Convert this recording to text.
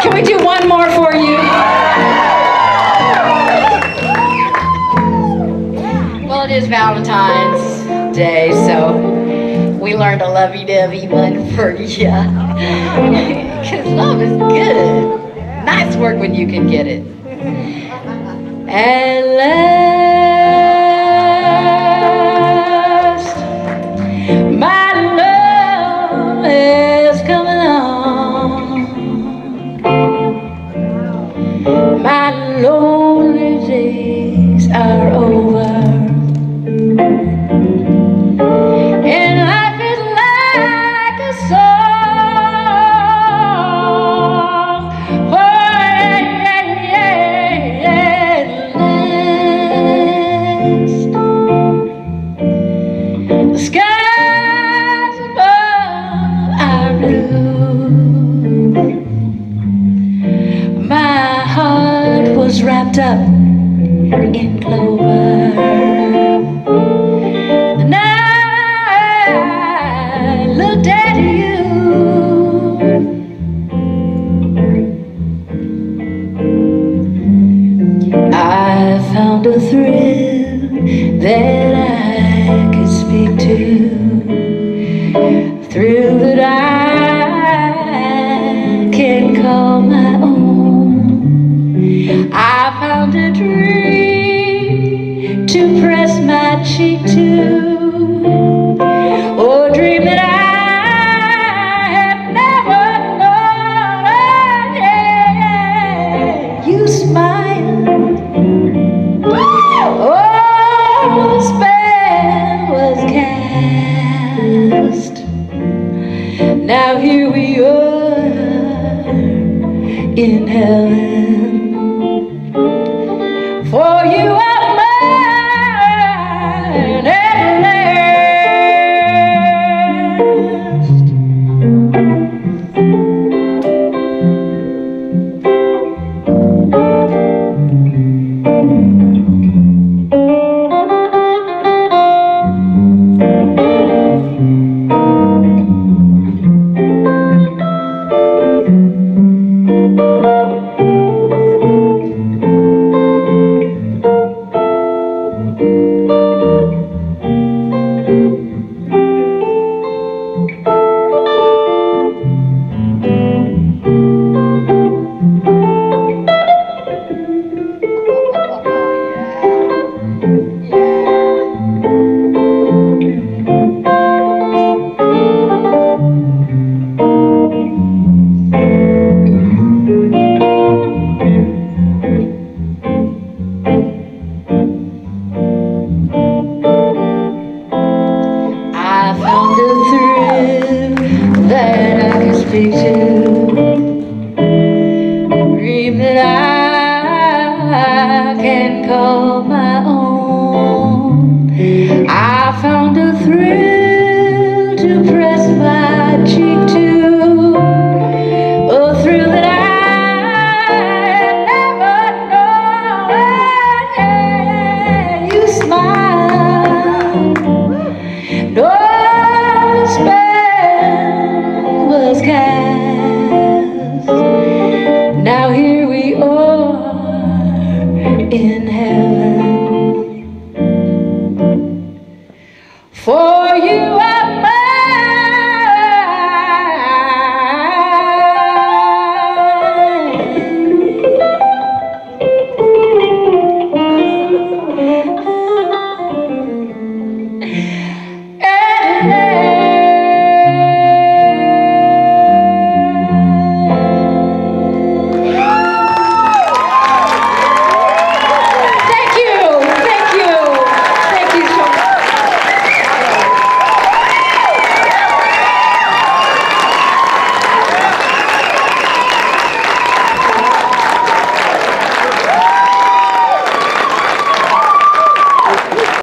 Can we do one more for you? Well, it is Valentine's Day, so we learned a lovey-dovey one for you. Because love is good. Nice work when you can get it. At last, my love is coming on. My lonely days are over. And life is like a song. Oh, the skies above are blue. My heart was wrapped up in clover. And I looked at you. I found a thrill that I could speak to, thrill that I can call my own. I found a dream to press my cheek to, oh, a dream that I have never known. You smile, oh, the spell was cast. Now here we are in heaven, for you are mine at last. Speak to, dream that I can call my